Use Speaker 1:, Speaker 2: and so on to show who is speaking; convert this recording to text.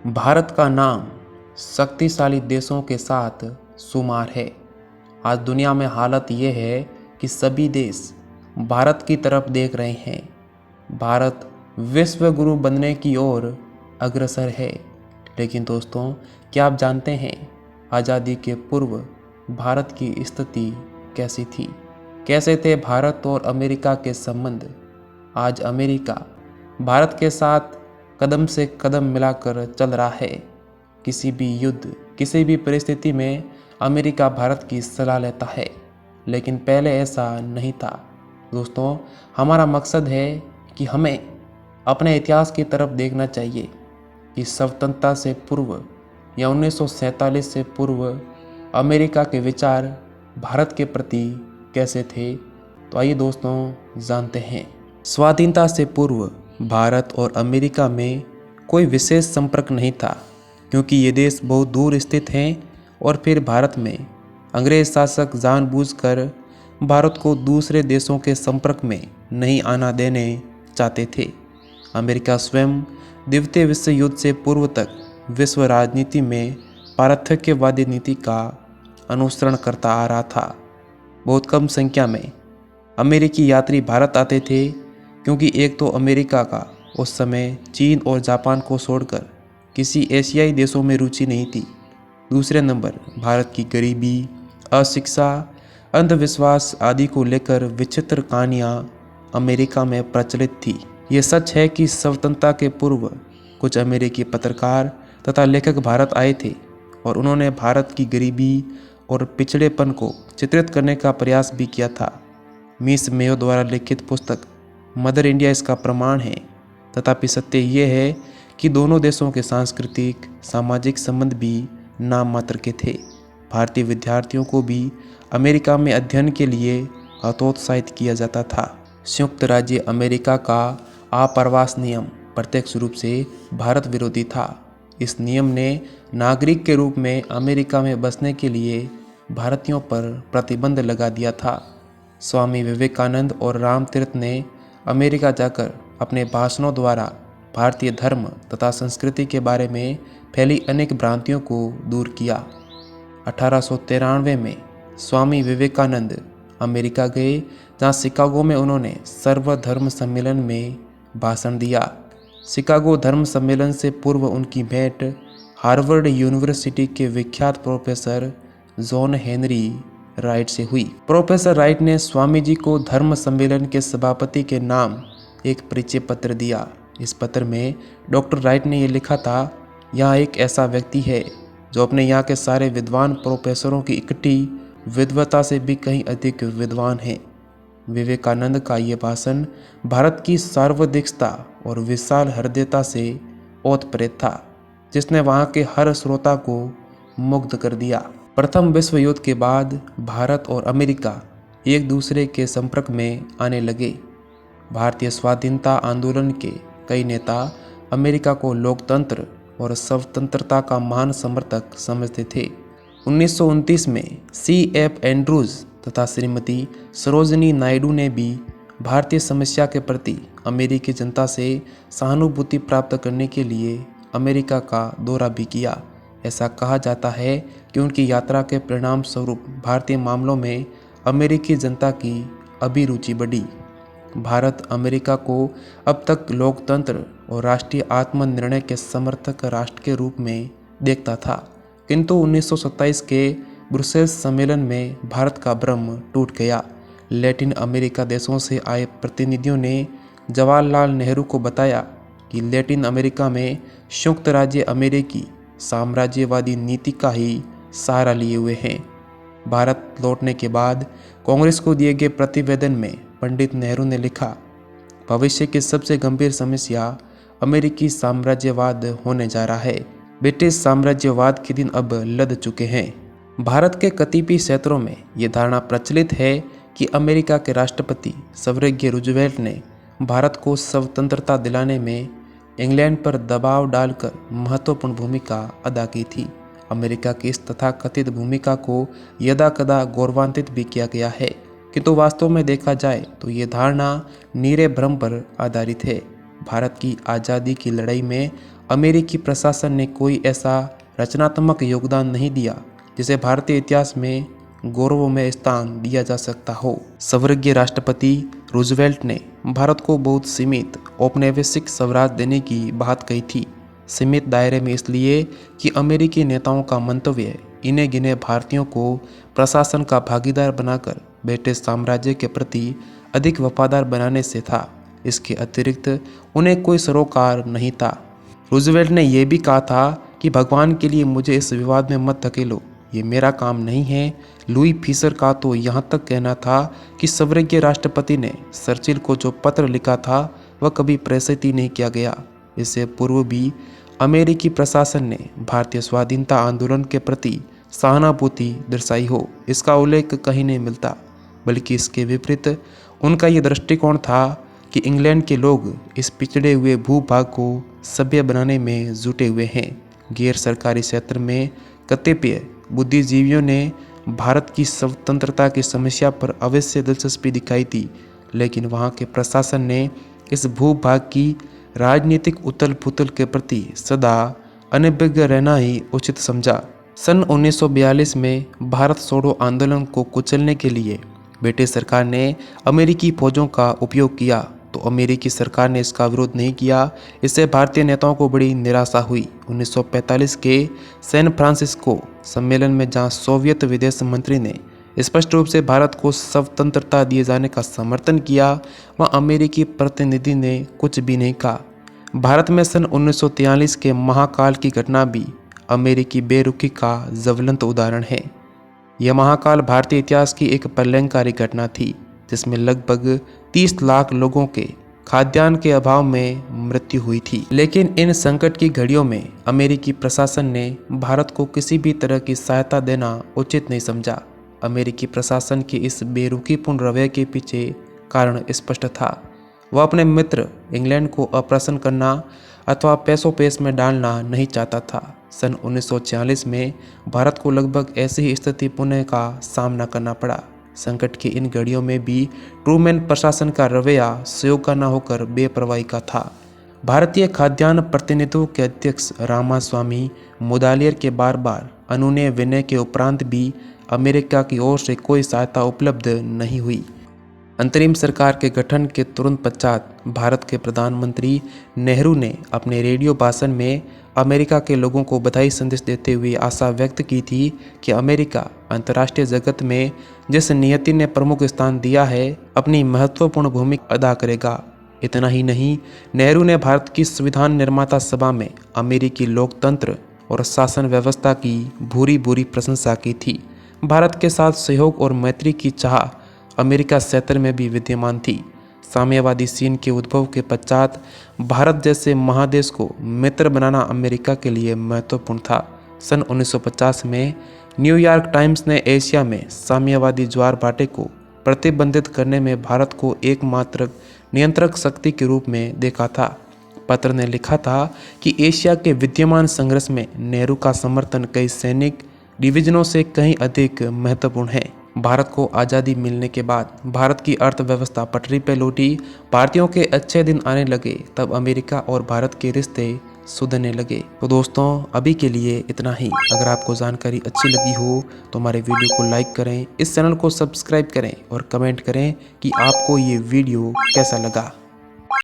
Speaker 1: भारत का नाम शक्तिशाली देशों के साथ शुमार है। आज दुनिया में हालत ये है कि सभी देश भारत की तरफ देख रहे हैं। भारत विश्व गुरु बनने की ओर अग्रसर है। लेकिन दोस्तों, क्या आप जानते हैं आज़ादी के पूर्व भारत की स्थिति कैसी थी? कैसे थे भारत और अमेरिका के संबंध? आज अमेरिका भारत के साथ कदम से कदम मिलाकर चल रहा है। किसी भी युद्ध, किसी भी परिस्थिति में अमेरिका भारत की सलाह लेता है, लेकिन पहले ऐसा नहीं था। दोस्तों, हमारा मकसद है कि हमें अपने इतिहास की तरफ देखना चाहिए कि स्वतंत्रता से पूर्व या 1947 से पूर्व अमेरिका के विचार भारत के प्रति कैसे थे। तो आइए दोस्तों जानते हैं। स्वाधीनता से पूर्व भारत और अमेरिका में कोई विशेष संपर्क नहीं था, क्योंकि ये देश बहुत दूर स्थित हैं और फिर भारत में अंग्रेज शासक जानबूझकर भारत को दूसरे देशों के संपर्क में नहीं आना देने चाहते थे। अमेरिका स्वयं द्वितीय विश्व युद्ध से पूर्व तक विश्व राजनीति में पारतंत्र्यवादी नीति का अनुसरण करता आ रहा था। बहुत कम संख्या में अमेरिकी यात्री भारत आते थे, क्योंकि एक तो अमेरिका का उस समय चीन और जापान को छोड़कर किसी एशियाई देशों में रुचि नहीं थी। दूसरे नंबर भारत की गरीबी, अशिक्षा, अंधविश्वास आदि को लेकर विचित्र कहानियाँ अमेरिका में प्रचलित थी। ये सच है कि स्वतंत्रता के पूर्व कुछ अमेरिकी पत्रकार तथा लेखक भारत आए थे और उन्होंने भारत की गरीबी और पिछड़ेपन को चित्रित करने का प्रयास भी किया था। मिस मेयो द्वारा लिखित पुस्तक मदर इंडिया इसका प्रमाण है। तथापि सत्य ये है कि दोनों देशों के सांस्कृतिक सामाजिक संबंध भी नाम मात्र के थे। भारतीय विद्यार्थियों को भी अमेरिका में अध्ययन के लिए हतोत्साहित किया जाता था। संयुक्त राज्य अमेरिका का आप्रवास नियम प्रत्यक्ष रूप से भारत विरोधी था। इस नियम ने नागरिक के रूप में अमेरिका में बसने के लिए भारतीयों पर प्रतिबंध लगा दिया था। स्वामी विवेकानंद और रामतीर्थ ने अमेरिका जाकर अपने भाषणों द्वारा भारतीय धर्म तथा संस्कृति के बारे में फैली अनेक भ्रांतियों को दूर किया। 1893 में स्वामी विवेकानंद अमेरिका गए, जहां शिकागो में उन्होंने सर्वधर्म सम्मेलन में भाषण दिया। शिकागो धर्म सम्मेलन से पूर्व उनकी भेंट हार्वर्ड यूनिवर्सिटी के विख्यात प्रोफेसर जॉन हेनरी राइट से हुई। प्रोफेसर राइट ने स्वामी जी को धर्म सम्मेलन के सभापति के नाम एक परिचय पत्र दिया। इस पत्र में डॉक्टर राइट ने ये लिखा था, यहाँ एक ऐसा व्यक्ति है जो अपने यहाँ के सारे विद्वान प्रोफेसरों की इकट्ठी विद्वता से भी कहीं अधिक विद्वान है। विवेकानंद का ये भाषण भारत की सार्वधिकता और विशाल हृदयता से ओतप्रोत था, जिसने वहाँ के हर श्रोता को मुग्ध कर दिया। प्रथम विश्व युद्ध के बाद भारत और अमेरिका एक दूसरे के संपर्क में आने लगे। भारतीय स्वाधीनता आंदोलन के कई नेता अमेरिका को लोकतंत्र और स्वतंत्रता का महान समर्थक समझते थे। 1929 में C.F. एंड्रूज तथा श्रीमती सरोजिनी नायडू ने भी भारतीय समस्या के प्रति अमेरिकी जनता से सहानुभूति प्राप्त करने के लिए अमेरिका का दौरा भी किया। ऐसा कहा जाता है कि उनकी यात्रा के परिणाम स्वरूप भारतीय मामलों में अमेरिकी जनता की अभिरुचि बढ़ी। भारत अमेरिका को अब तक लोकतंत्र और राष्ट्रीय आत्मनिर्णय के समर्थक राष्ट्र के रूप में देखता था, किंतु 1927 के ब्रुसेल्स सम्मेलन में भारत का भ्रम टूट गया। लैटिन अमेरिका देशों से आए प्रतिनिधियों ने जवाहरलाल नेहरू को बताया कि लैटिन अमेरिका में संयुक्त राज्य अमेरिकी साम्राज्यवादी नीति का ही सहारा लिए हुए हैं। भारत लौटने के बाद कांग्रेस को दिए गए प्रतिवेदन में पंडित नेहरू ने लिखा, भविष्य की सबसे गंभीर समस्या अमेरिकी साम्राज्यवाद होने जा रहा है। ब्रिटिश साम्राज्यवाद के दिन अब लद चुके हैं। भारत के कतिपय क्षेत्रों में ये धारणा प्रचलित है कि अमेरिका के राष्ट्रपति स्वर्गीय रूजवेल्ट ने भारत को स्वतंत्रता दिलाने में इंग्लैंड पर दबाव डालकर महत्वपूर्ण भूमिका अदा की थी। अमेरिका की इस तथाकथित भूमिका को यदाकदा गौरवान्वित भी किया गया है, किंतु वास्तव में देखा जाए तो ये धारणा नीरे भ्रम पर आधारित है। भारत की आज़ादी की लड़ाई में अमेरिकी प्रशासन ने कोई ऐसा रचनात्मक योगदान नहीं दिया जिसे भारतीय इतिहास में गौरव में स्थान दिया जा सकता हो। स्वर्गीय राष्ट्रपति रूजवेल्ट ने भारत को बहुत सीमित औपनिवेशिक स्वराज देने की बात कही थी। सीमित दायरे में इसलिए कि अमेरिकी नेताओं का मंतव्य इन्हें गिने भारतीयों को प्रशासन का भागीदार बनाकर ब्रिटिश साम्राज्य के प्रति अधिक वफादार बनाने से था। इसके अतिरिक्त उन्हें कोई सरोकार नहीं था। रूजवेल्ट ने यह भी कहा था कि भगवान के लिए मुझे इस विवाद में मत धकेलो, ये मेरा काम नहीं है। लुई फिशर का तो यहाँ तक कहना था कि स्वर्गीय राष्ट्रपति ने चर्चिल को जो पत्र लिखा था वह कभी प्रेषित ही नहीं किया गया। इससे पूर्व भी अमेरिकी प्रशासन ने भारतीय स्वाधीनता आंदोलन के प्रति सहानुभूति दर्शाई हो, इसका उल्लेख कहीं नहीं मिलता, बल्कि इसके विपरीत उनका ये दृष्टिकोण था कि इंग्लैंड के लोग इस पिछड़े हुए भूभाग को सभ्य बनाने में जुटे हुए हैं। गैर सरकारी क्षेत्र में कतिपय बुद्धिजीवियों ने भारत की स्वतंत्रता की समस्या पर अवश्य दिलचस्पी दिखाई थी, लेकिन वहाँ के प्रशासन ने इस भूभाग की राजनीतिक उथल पुथल के प्रति सदा अनभिज्ञ रहना ही उचित समझा। सन 1942 में भारत छोड़ो आंदोलन को कुचलने के लिए ब्रिटिश सरकार ने अमेरिकी फौजों का उपयोग किया, तो अमेरिकी सरकार ने इसका विरोध नहीं किया। इससे भारतीय नेताओं को बड़ी निराशा हुई। 1945 के सैन फ्रांसिस्को सम्मेलन में जहां सोवियत विदेश मंत्री ने स्पष्ट रूप से भारत को स्वतंत्रता दिए जाने का समर्थन किया, वहां अमेरिकी प्रतिनिधि ने कुछ भी नहीं कहा। भारत में सन 1943 के महाकाल की घटना भी अमेरिकी बेरुखी का ज्वलंत उदाहरण है। यह महाकाल भारतीय इतिहास की एक प्रलयंकारी घटना थी, जिसमें लगभग 30 लाख लोगों के खाद्यान्न के अभाव में मृत्यु हुई थी। लेकिन इन संकट की घड़ियों में अमेरिकी प्रशासन ने भारत को किसी भी तरह की सहायता देना उचित नहीं समझा। अमेरिकी प्रशासन के इस बेरुखीपूर्ण रवैये के पीछे कारण स्पष्ट था। वह अपने मित्र इंग्लैंड को अप्रसन्न करना अथवा पैसों पेश में डालना नहीं चाहता था। सन 1946 में भारत को लगभग ऐसी ही स्थिति पुनः का सामना करना पड़ा। संकट की इन घड़ियों में भी ट्रूमैन प्रशासन का रवैया सहयोग का न होकर बेपरवाही का था। भारतीय खाद्यान्न प्रतिनिधियों के अध्यक्ष रामास्वामी मुदालियर के बार बार अनुनय विनय के उपरांत भी अमेरिका की ओर से कोई सहायता उपलब्ध नहीं हुई। अंतरिम सरकार के गठन के तुरंत पश्चात भारत के प्रधानमंत्री नेहरू ने अपने रेडियो भाषण में अमेरिका के लोगों को बधाई संदेश देते हुए आशा व्यक्त की थी कि अमेरिका अंतर्राष्ट्रीय जगत में जिस नियति ने प्रमुख स्थान दिया है, अपनी महत्वपूर्ण भूमिका अदा करेगा। इतना ही नहीं, नेहरू ने भारत की संविधान निर्माता सभा में अमेरिकी लोकतंत्र और शासन व्यवस्था की भूरी भूरी प्रशंसा की थी। भारत के साथ सहयोग और मैत्री की चाह अमेरिका क्षेत्र में भी विद्यमान थी। साम्यवादी चीन के उद्भव के पश्चात भारत जैसे महादेश को मित्र बनाना अमेरिका के लिए महत्वपूर्ण था। सन 1950 में न्यूयॉर्क टाइम्स ने एशिया में साम्यवादी ज्वार भाटे को प्रतिबंधित करने में भारत को एकमात्र नियंत्रक शक्ति के रूप में देखा था। पत्र ने लिखा था कि एशिया के विद्यमान संघर्ष में नेहरू का समर्थन कई सैनिक डिवीजनों से कहीं अधिक महत्वपूर्ण है। भारत को आज़ादी मिलने के बाद भारत की अर्थव्यवस्था पटरी पर लौटी। भारतीयों के अच्छे दिन आने लगे, तब अमेरिका और भारत के रिश्ते सुधरने लगे। तो दोस्तों, अभी के लिए इतना ही। अगर आपको जानकारी अच्छी लगी हो तो हमारे वीडियो को लाइक करें, इस चैनल को सब्सक्राइब करें और कमेंट करें कि आपको ये वीडियो कैसा लगा।